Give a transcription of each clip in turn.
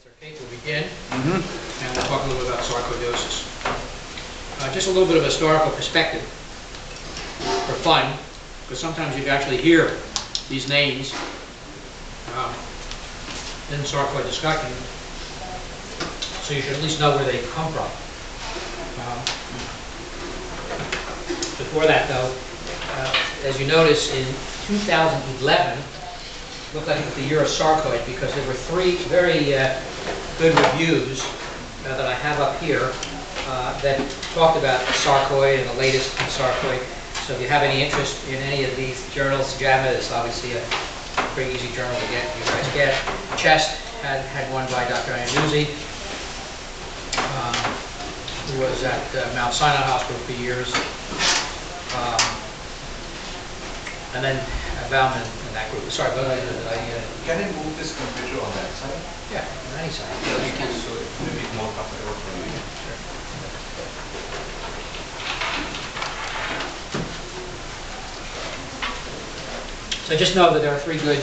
Okay, we'll begin, and we'll talk a little bit about sarcoidosis. Just a little bit of historical perspective for fun, because sometimes you actually hear these names in sarcoid discussion, so you should at least know where they come from. Before that, though, as you notice, in 2011, looked like it was the year of sarcoid because there were three very good reviews that I have up here that talked about sarcoid and the latest in sarcoid. So if you have any interest in any of these journals, JAMA is obviously a pretty easy journal to get. You guys get. Chest had one by Dr. Anuzzi, who was at Mount Sinai Hospital for years. And then Bauman in that group. Sorry, but can I move this computer on that side? Yeah, on any side. Yeah, you can, so it will be more comfortable for you. Sure. So just know that there are three good,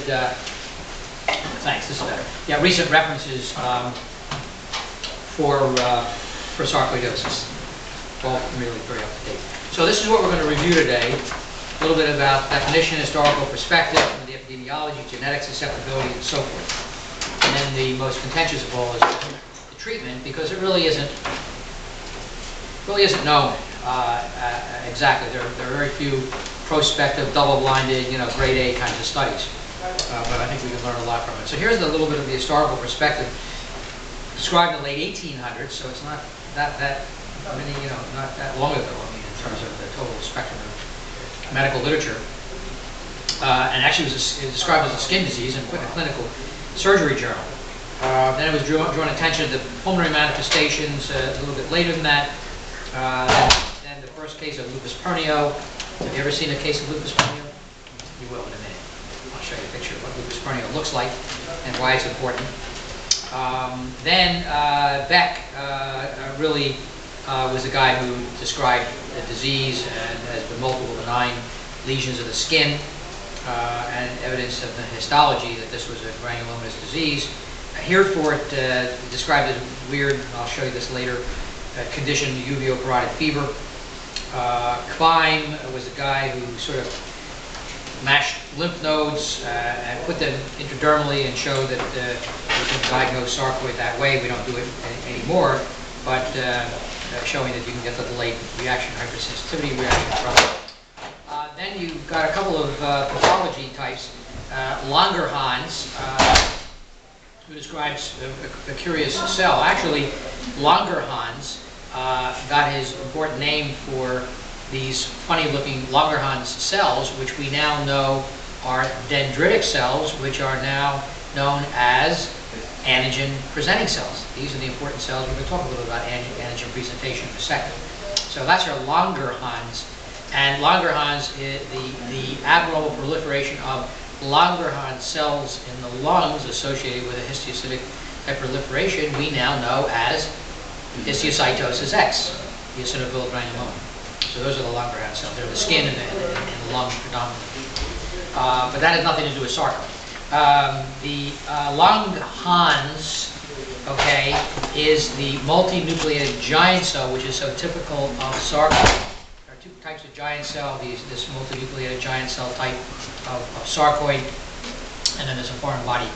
thanks, this is better. Yeah, recent references for sarcoidosis. All really very up to date. So this is what we're going to review today. A little bit about definition, historical perspective, and the epidemiology, genetics, susceptibility, and so forth. And then the most contentious of all is the treatment, because it really isn't known exactly. There are very few prospective, double-blinded, grade A kinds of studies. But I think we can learn a lot from it. So here's a little bit of the historical perspective described in the late 1800s. So it's not that many, not that long ago. I mean, in terms of the total spectrum of medical literature, and actually it was described as a skin disease and put in a clinical surgery journal. Then it was drawn attention to the pulmonary manifestations a little bit later than that. Then the first case of lupus pernio. Have you ever seen a case of lupus pernio? You will in a minute. I'll show you a picture of what lupus pernio looks like and why it's important. Then Beck really was the guy who described the disease and as the multiple benign lesions of the skin and evidence of the histology that this was a granulomatous disease. Hereford described as weird, I'll show you this later, condition, uveo-parotid fever. Klein was the guy who sort of mashed lymph nodes and put them intradermally and showed that we can diagnose sarcoid that way. We don't do it anymore, but showing that you can get the delayed reaction, hypersensitivity reaction from it. Then you've got a couple of pathology types. Langerhans, who describes a curious cell. Actually, Langerhans got his important name for these funny-looking Langerhans cells, which we now know are dendritic cells, which are now known as antigen-presenting cells. These are the important cells. We're going to talk a little about antigen presentation in a second. So that's your Langerhans. And Langerhans, the abnormal proliferation of Langerhans cells in the lungs associated with a histiocytic hyperproliferation, we now know as histiocytosis X, eosinophil granuloma. So those are the Langerhans cells. They're the skin and the lung predominantly. But that has nothing to do with sarcoid. The Langerhans, okay, is the multinucleated giant cell, which is so typical of sarcoid. There are two types of giant cell, this multinucleated giant cell type of sarcoid, and then there's a foreign body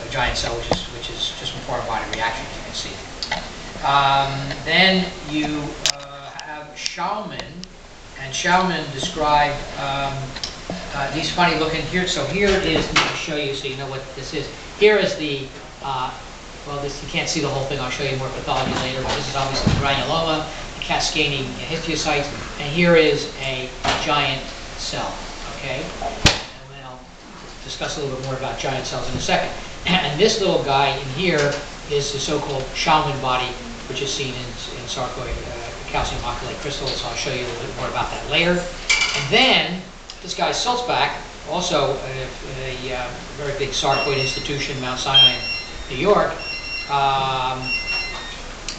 giant cell, which is just a foreign body reaction, as you can see. Then you have Schaumann, and Schaumann described these funny looking here. So here is, let me show you so you know what this is. Here is the, well, this you can't see the whole thing. I'll show you more pathology later. But this is obviously granuloma, cascading histiocytes, and here is a giant cell. Okay, and then I'll discuss a little bit more about giant cells in a second. And this little guy in here is the so-called Schaumann body, which is seen in sarcoid calcium oxalate crystals. So I'll show you a little bit more about that later. And then this guy Silt's also a very big sarcoid institution, Mount Sinai in New York,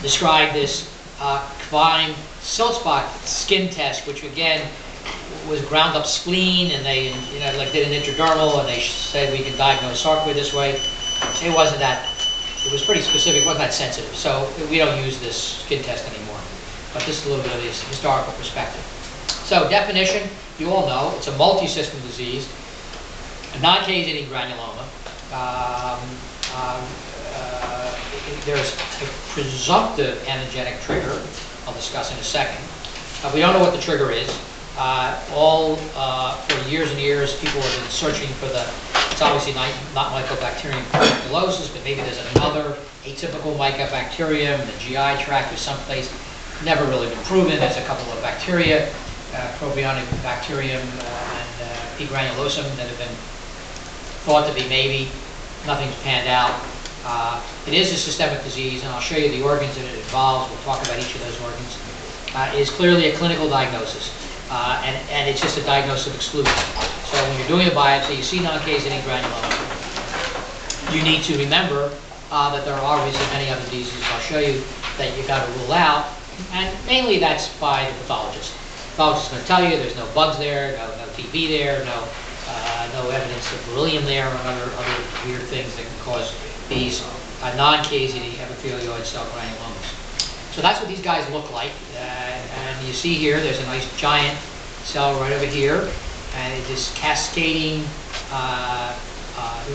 described this Klein-Siltzbach skin test, which again was ground up spleen, and they did an intradermal, and they said we can diagnose sarcoid this way. It wasn't that it was pretty specific, it wasn't that sensitive. So we don't use this skin test anymore. But this is a little bit of this historical perspective. So definition, you all know, it's a multi-system disease, a non-case-eating granuloma. There's a presumptive antigenic trigger, I'll discuss in a second. We don't know what the trigger is. For years and years, people have been searching for it's obviously not Mycobacterium tuberculosis, but maybe there's another atypical mycobacterium in the GI tract or someplace. Never really been proven. There's a couple of bacteria, propionic bacterium and P. granulosum that have been thought to be maybe. Nothing's panned out. It is a systemic disease, and I'll show you the organs that it involves. We'll talk about each of those organs. It is clearly a clinical diagnosis, and it's just a diagnosis of exclusion. So when you're doing a biopsy, you see non-case-eating granuloma, you need to remember that there are obviously many other diseases I'll show you that you've got to rule out, and mainly that's by the pathologist. The pathologist is going to tell you there's no bugs there, no TB there, no evidence of beryllium there, or other weird things that can cause these non-case-eating epithelioid cell granulomas. So that's what these guys look like, and you see here there's a nice giant cell right over here, and it is cascading.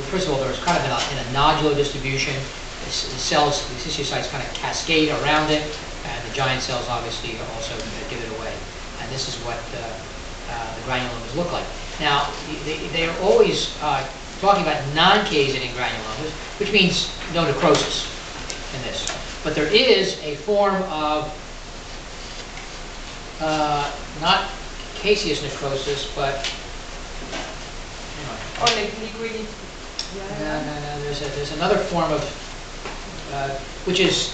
First of all, there's kind of in a nodular distribution. The cells, the tissuecytes kind of cascade around it, and the giant cells obviously also give it away. And this is what the granulomas look like. Now, they are always talking about non-case-eating granulomas, which means no necrosis in this. But there is a form of, not caseous necrosis, but, Or like liquid. no, there's another form of, which is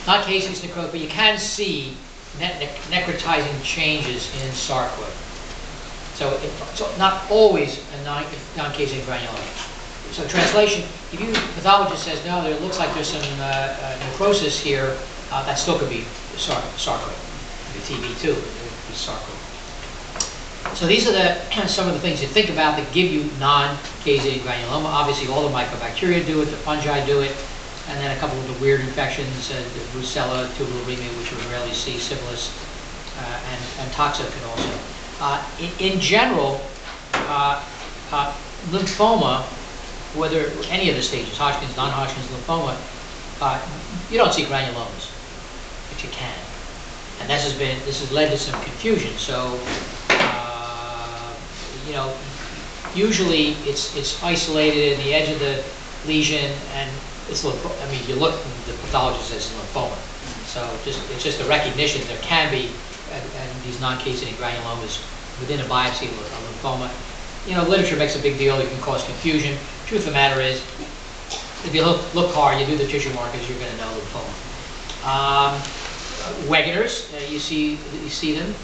not caseous necrosis, but you can see necrotizing changes in sarcoid. So not always a non-caseous granuloma. So translation, if you pathologist says, no, it looks like there's some necrosis here, that still could be sarcoid. It could be TB too, it would be sarcoid. So these are some of the things you think about that give you non-caseous granuloma. Obviously all the mycobacteria do it, the fungi do it, and then a couple of the weird infections, the brucella, tuberculosis, which we rarely see, syphilis, and toxa can also. In general, lymphoma, whether any of the stages, Hodgkin's, non-Hodgkin's lymphoma, you don't see granulomas, but you can. And this has led to some confusion. So, usually it's isolated in the edge of the lesion, and it's you look, the pathologist says lymphoma. So it's just a recognition there can be and these non-caseous granulomas within a biopsy of a lymphoma. Literature makes a big deal. It can cause confusion. Truth of the matter is, if you look hard, you do the tissue markers, you're going to know lymphoma. Wegeners, you see them.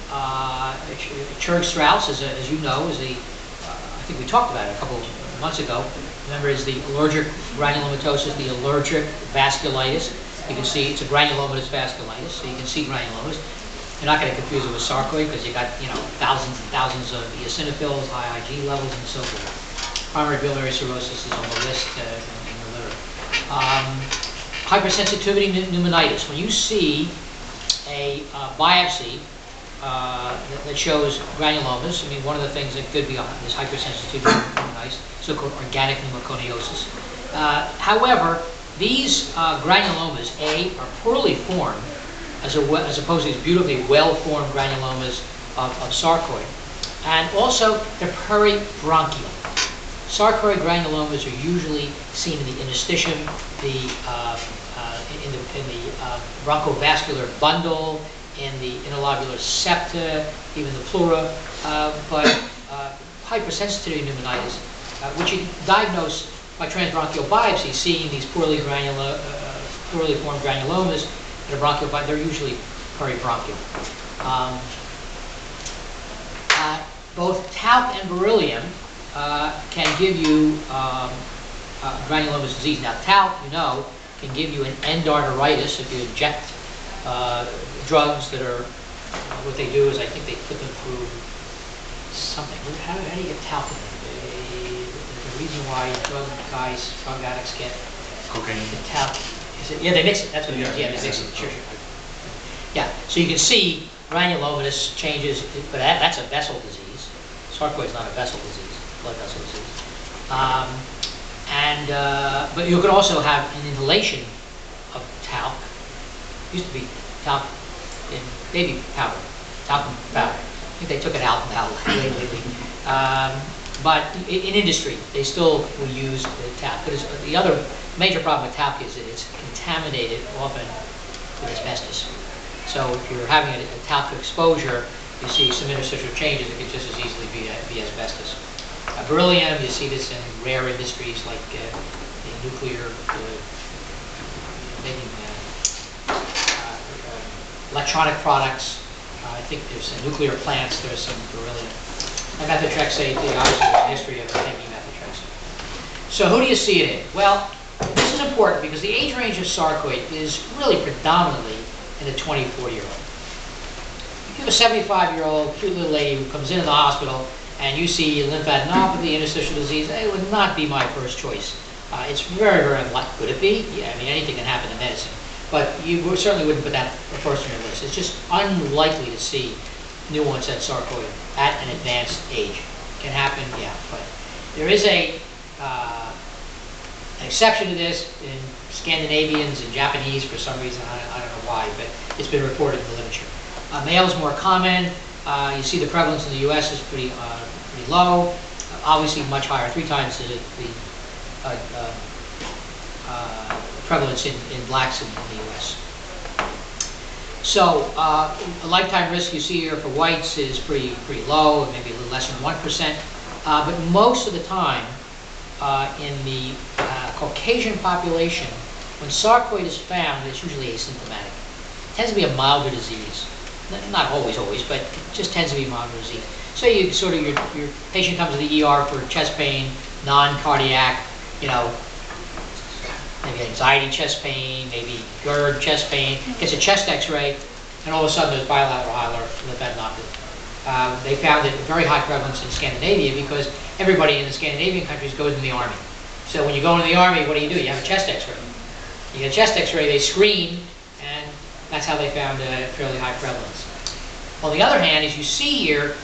Churg-Strauss, as you know, is I think we talked about it a couple of months ago. Remember, is the allergic granulomatosis, the allergic vasculitis. You can see it's a granulomatous vasculitis, so you can see granulomas. You're not going to confuse it with sarcoid because you got thousands and thousands of eosinophils, high Ig levels, and so forth. Primary biliary cirrhosis is on the list in the liver. Hypersensitivity pneumonitis. When you see a biopsy that shows granulomas, one of the things that could be is hypersensitivity pneumonitis, so-called organic pneumoconiosis. However, these granulomas, are poorly formed, as opposed to these beautifully well-formed granulomas of sarcoid. And also, they're peribronchial. Sarcoid granulomas are usually seen in the interstitium, in the bronchovascular bundle, in the interlobular septa, even the pleura. But hypersensitivity pneumonitis, which you diagnose by transbronchial biopsy, seeing these poorly formed granulomas, they're usually peribronchial. Both talc and beryllium can give you granulomatous disease. Now, talc, can give you an endarteritis if you inject drugs that are, what they do is I think they put them through something. How do you get talc in them? The reason why drug addicts get Cocaine. The talc. Yeah, they mix it. That's what it is. Yeah, they mix it. Sure, sure. Yeah. So you can see granulomatous changes, but that's a vessel disease. Sarcoid is not a vessel disease, blood vessel disease. But you could also have an inhalation of talc. Used to be talc in baby powder, talcum powder. I think they took it out now lately. But in industry, they still will use the talc. But the other major problem with talc is that it's contaminated often with asbestos. So if you're having a talc exposure, you see some interstitial changes. It could just as easily be asbestos. Beryllium, you see this in rare industries like in nuclear, making electronic products. I think there's nuclear plants, there's some beryllium. And methotrexate, obviously there's a history of taking methotrexate. So who do you see it in? Well, this is important because the age range of sarcoid is really predominantly in the 20 to 40-year-old. If you have a 75-year-old cute little lady who comes into the hospital and you see lymphadenopathy, interstitial disease, it would not be my first choice. It's very, very unlikely. Could it be? Yeah, I mean, anything can happen in medicine. But you certainly wouldn't put that first on your list. It's just unlikely to see new onset sarcoid at an advanced age. Can happen, yeah. But there is an exception to this in Scandinavians and Japanese for some reason. I don't know why, but it's been reported in the literature. Male is more common. You see the prevalence in the U.S. is pretty low. Obviously much higher, 3 times the prevalence in blacks in the U.S. So a lifetime risk you see here for whites is pretty low, maybe a little less than 1%. But most of the time in the Caucasian population, when sarcoid is found, it's usually asymptomatic. It tends to be a milder disease. Not always, but it just tends to be a milder disease. So you sort of, your patient comes to the ER for chest pain, non-cardiac, maybe anxiety chest pain, maybe GERD chest pain, gets a chest x-ray, and all of a sudden there's bilateral hilar lymphadenopathy. They found it very high prevalence in Scandinavia because everybody in the Scandinavian countries goes in the army. So when you go into the army, what do? You have a chest x-ray. You get a chest x-ray, they screen, and that's how they found a fairly high prevalence. On the other hand, as you see here,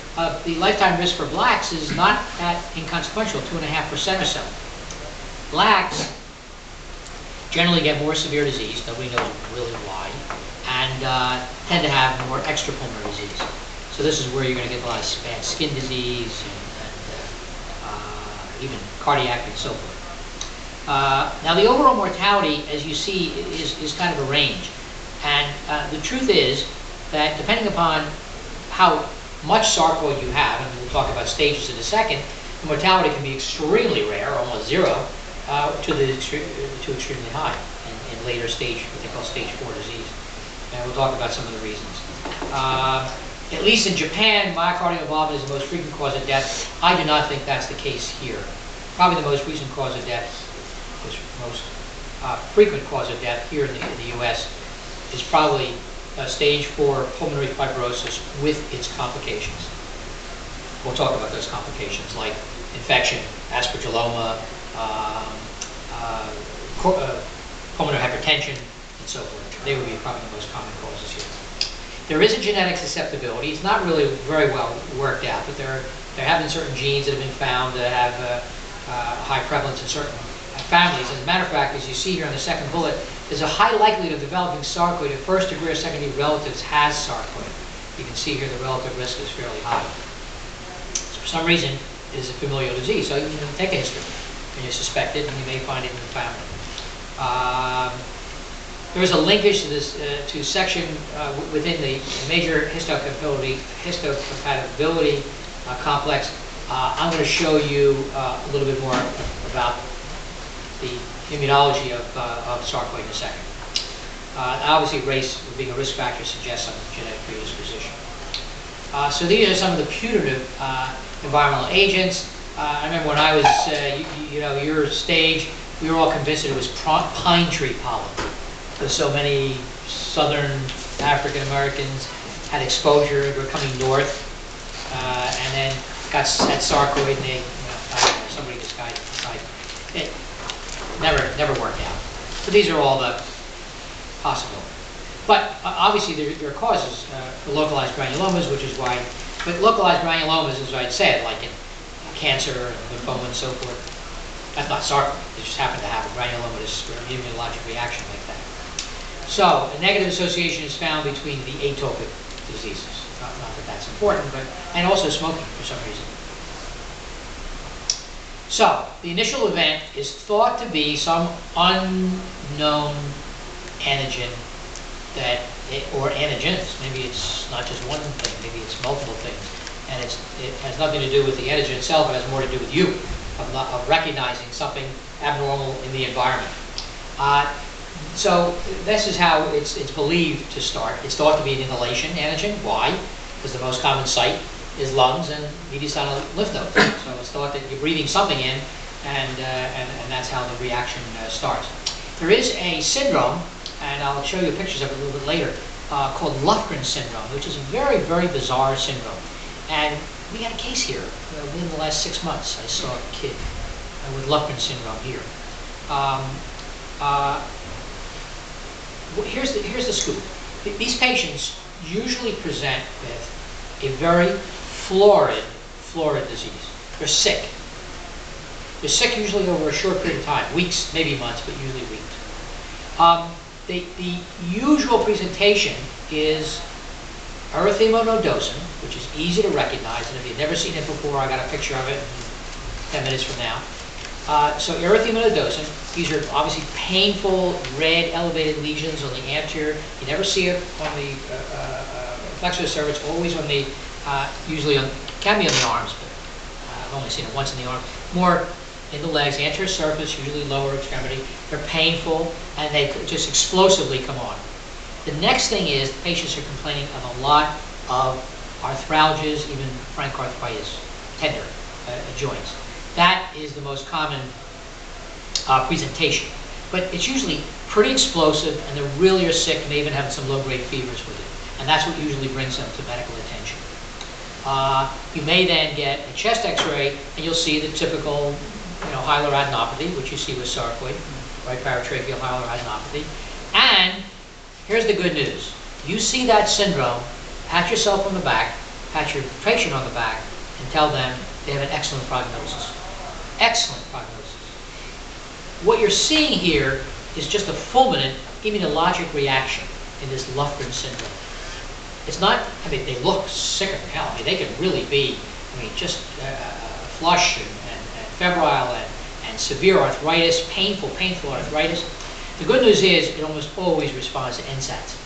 the lifetime risk for blacks is not that inconsequential, 2.5% or so. Blacks generally get more severe disease, nobody knows really why, and tend to have more extrapulmonary disease. So this is where you're going to get a lot of bad skin disease and even cardiac and so forth. Now the overall mortality, as you see, is kind of a range. And the truth is that depending upon how much sarcoid you have, and we'll talk about stages in a second, the mortality can be extremely rare, almost zero, to extremely high in later stage, what they call stage 4 disease. And we'll talk about some of the reasons. At least in Japan, myocardial involvement is the most frequent cause of death. I do not think that's the case here. Probably the most recent cause of death, most frequent cause of death here in the U.S. is probably stage 4 pulmonary fibrosis with its complications. We'll talk about those complications like infection, aspergilloma, pulmonary hypertension, and so forth. They would be probably the most common causes here. There is a genetic susceptibility. It's not really very well worked out, but there have been certain genes that have been found that have high prevalence in certain families. As a matter of fact, as you see here on the second bullet, there's a high likelihood of developing sarcoid if first degree or second degree relatives has sarcoid. You can see here the relative risk is fairly high. So for some reason, it is a familial disease, so you can take a history when you suspect it, and you may find it in the family. There is a linkage to this to section within the major histocompatibility complex. I'm going to show you a little bit more about the immunology of sarcoid in a second. Obviously, race being a risk factor suggests some genetic predisposition. So these are some of the putative environmental agents. I remember when I was, your stage, we were all convinced that it was pine tree pollen. Because so many southern African Americans had exposure, were coming north, and then had sarcoid, and they, somebody just died. It never worked out. So these are all the possible. But obviously there are causes for localized granulomas, which is why, but localized granulomas, as I said, like in cancer and lymphoma and so forth, that's not sarcoma. They just happen to have a granulomatous or immunologic reaction like that. So a negative association is found between the atopic diseases. Not that that's important, but, and also smoking for some reason. So the initial event is thought to be some unknown antigen that, or antigens. Maybe it's not just one thing, maybe it's multiple things. And it has nothing to do with the antigen itself, it has more to do with you, of recognizing something abnormal in the environment. So this is how it's believed to start. It's thought to be an inhalation antigen. Why? Because the most common site is lungs and mediastinal lymph nodes. So it's thought that you're breathing something in, and that's how the reaction starts. There is a syndrome, and I'll show you pictures of it a little bit later, called Loughran Syndrome, which is a very, very bizarre syndrome. And we had a case here within the last 6 months. I saw a kid with Loughran Syndrome here. Here's the scoop. These patients usually present with a very florid disease. They're sick. They're sick usually over a short period of time, weeks, maybe months, but usually weeks. The usual presentation is Erythema Nodosum, which is easy to recognize, and if you've never seen it before, I got a picture of it 10 minutes from now. So Erythema Nodosum, these are obviously painful, red, elevated lesions on the anterior. You never see it on the flexor cervix, always on the, usually on, can be on the arms, but I've only seen it once in the arm. More in the legs, anterior surface, usually lower extremity. They're painful, and they just explosively come on. The next thing is the patients are complaining of a lot of arthralgias, even frank arthritis, tender joints. That is the most common presentation. But it's usually pretty explosive, and they really are sick, and they even have some low-grade fevers with it. And that's what usually brings them to medical attention. You may then get a chest x-ray, and you'll see the typical hyaluradenopathy, which you see with sarcoid, right paratracheal hyaluradenopathy. And here's the good news. You see that syndrome, pat yourself on the back, pat your patient on the back, and tell them they have an excellent prognosis. Excellent prognosis. What you're seeing here is just a fulminant immunologic reaction in this Loughran syndrome. It's not, I mean, they look sicker than hell. I mean, they can really be, I mean, just flush and febrile and severe arthritis, painful arthritis. The good news is it almost always responds to NSAIDs.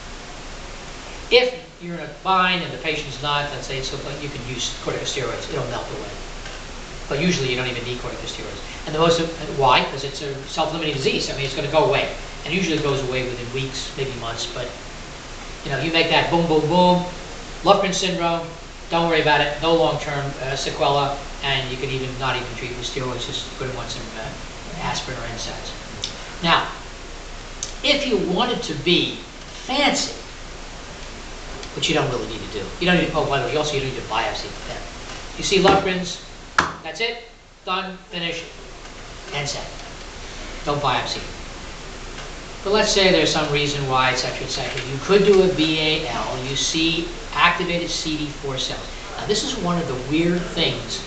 If you're in a bind and the patient's not, let's say it's like you can use corticosteroids, it'll melt away. But usually you don't even need corticosteroids. And the most, why? Because it's a self-limiting disease. I mean, it's going to go away. And usually it goes away within weeks, maybe months, but you make that boom, boom, boom, Loughran syndrome, don't worry about it, no long-term sequela, and you can even not even treat with steroids, just put them on some aspirin or NSAIDs. Now, if you wanted to be fancy, which you don't really need to do, you don't need to, oh, by the way, you don't need to biopsy them. You see Loughran's, that's it, done, finished, NSAID. Don't biopsy. But let's say there's some reason why, etc., etc. You could do a BAL. You see activated CD4 cells. Now, this is one of the weird things,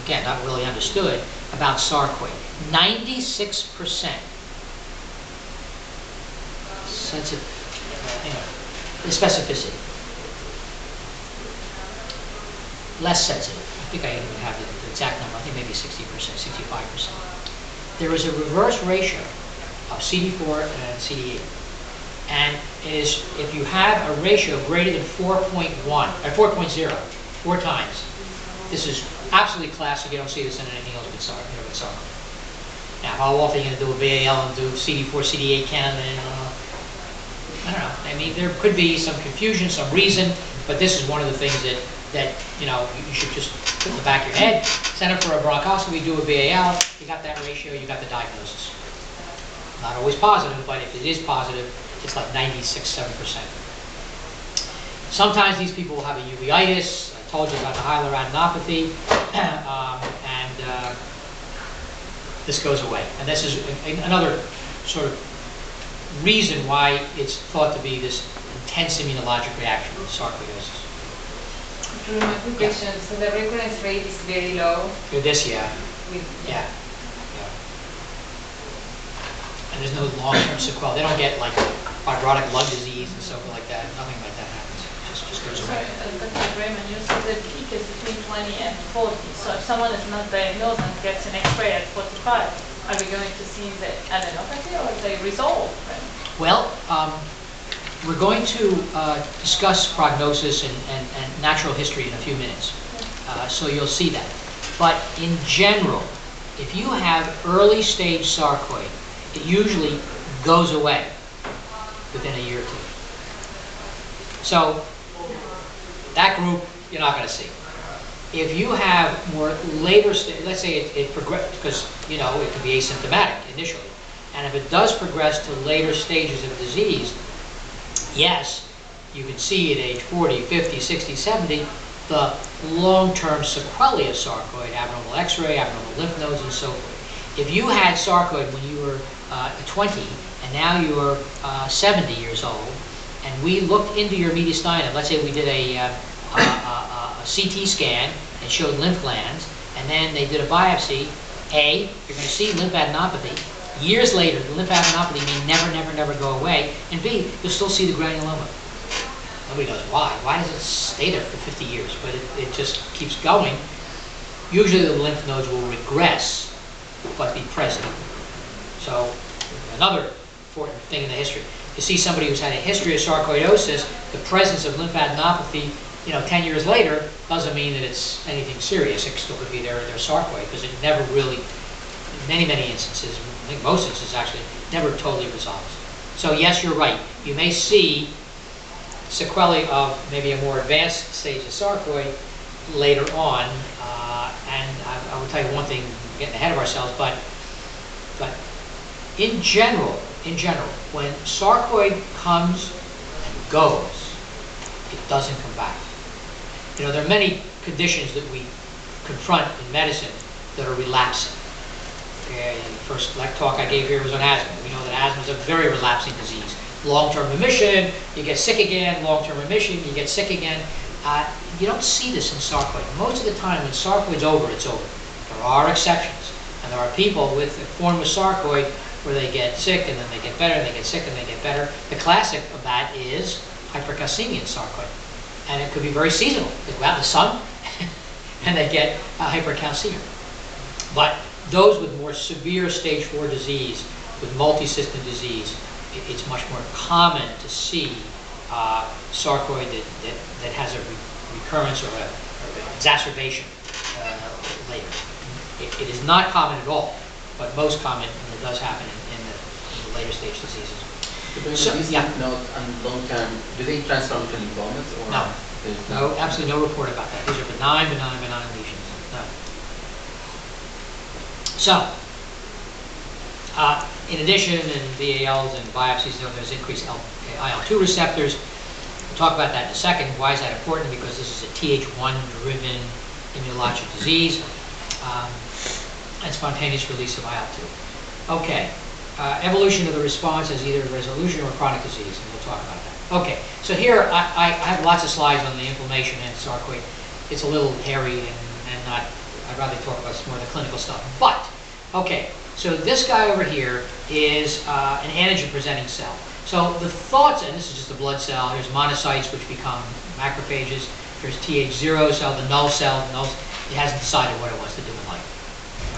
again, not really understood, about sarcoid. 96% sensitive, the specificity. Less sensitive. I think I even have the exact number. I think maybe 60%, 65%. There is a reverse ratio of CD4 and CD8. And it is, if you have a ratio greater than 4.1, or 4.0, 4 times, this is absolutely classic. You don't see this in anything else but sarcoid. Now, how often are you going to do a BAL and do CD4, CD8 count? I don't know. I mean, there could be some confusion, some reason, but this is one of the things that you should just put in the back of your head. Send it for a bronchoscopy, do a BAL, you got that ratio, you got the diagnosis. Not always positive, but if it is positive, it's like 96-7%. Sometimes these people will have a uveitis. I told you about the hyaluradenopathy, and this goes away. And this is another sort of reason why it's thought to be this intense immunologic reaction with sarcoidosis. My quick question. So the recurrence rate is very low? With this, yeah. Yeah. And there's no long-term sequelae. They don't get like fibrotic lung disease and so forth like that. Nothing like that happens. It just goes away. Dr. Braman, you said the peak is between 20 and 40. So if someone is not diagnosed and gets an X-ray at 45, are we going to see the adenopathy or they resolve? Well, we're going to discuss prognosis and natural history in a few minutes. So you'll see that. But in general, if you have early stage sarcoid, it usually goes away within a year or two. So that group you're not going to see. If you have more later stage, let's say it progressed, because you know it can be asymptomatic initially, and if it does progress to later stages of disease, yes, you can see at age 40, 50, 60, 70 the long-term sequelae of sarcoid, abnormal X-ray, abnormal lymph nodes, and so forth. If you had sarcoid when you were 20 and now you're 70 years old, and we looked into your mediastinum, let's say we did a CT scan and showed lymph glands, and then they did a biopsy, you're going to see lymphadenopathy. Years later, the lymphadenopathy may never go away, and B, you'll still see the granuloma. Nobody knows why. Why does it stay there for 50 years? But it just keeps going. Usually the lymph nodes will regress, but be present. So another important thing in the history. You see somebody who's had a history of sarcoidosis, the presence of lymphadenopathy, 10 years later, doesn't mean that it's anything serious. It still could be their sarcoid, because it never really, in many instances, I think most instances actually, never totally resolves. So yes, you're right. You may see sequelae of maybe a more advanced stage of sarcoid later on, and I will tell you one thing, getting ahead of ourselves, but in general, when sarcoid comes and goes, it doesn't come back. There are many conditions that we confront in medicine that are relapsing. Okay, the first talk I gave here was on asthma. We know that asthma is a very relapsing disease. Long-term remission, you get sick again. Long-term remission, you get sick again. You don't see this in sarcoid. Most of the time, when sarcoid's over, it's over. There are exceptions, and there are people with a form of sarcoid where they get sick and then they get better, and they get sick and they get better. The classic of that is hypercalcemia in sarcoid, and it could be very seasonal. They go out in the sun and they get hypercalcemia. But those with more severe stage 4 disease, with multi-system disease, it's much more common to see sarcoid that has a recurrence or an exacerbation later. It is not common at all, but most common, and it does happen in the later stage diseases. So, these lymph nodes and long-term, do they transform to lymphomas? Or No, absolutely no report about that. These are benign lesions. No. So, in addition, in VALs and biopsies, there's increased IL-2 receptors. We'll talk about that in a second. Why is that important? Because this is a Th1-driven immunologic disease, and spontaneous release of IL-2. Okay, evolution of the response is either resolution or chronic disease, and we'll talk about that. Okay, so here I have lots of slides on the inflammation and sarcoid. It's a little hairy and not, I'd rather talk about more of the clinical stuff. But, okay, so this guy over here is an antigen-presenting cell. So the thoughts, and this is just a blood cell, here's monocytes which become macrophages, there's Th0 cell, the null cell, it hasn't decided what it wants to do in life.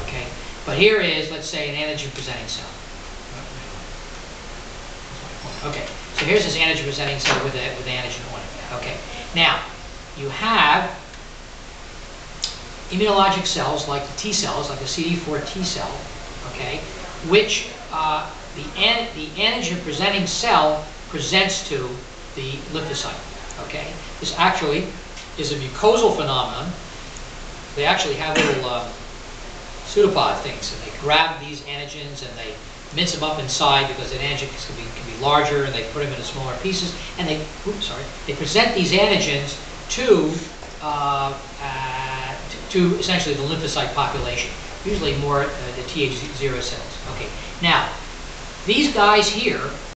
Okay, but here is, let's say, an antigen-presenting cell. Okay, so here's this antigen-presenting cell with antigen on it. Okay, now you have immunologic cells like the T cells, like the CD4 T cell, okay, which the antigen-presenting cell presents to the lymphocyte. Okay, this actually is a mucosal phenomenon. They actually have little pseudopod things, and they grab these antigens and they mince them up inside because an antigen can be larger, and they put them into smaller pieces, and they present these antigens to essentially the lymphocyte population, usually more the Th0 cells. Okay, now these guys here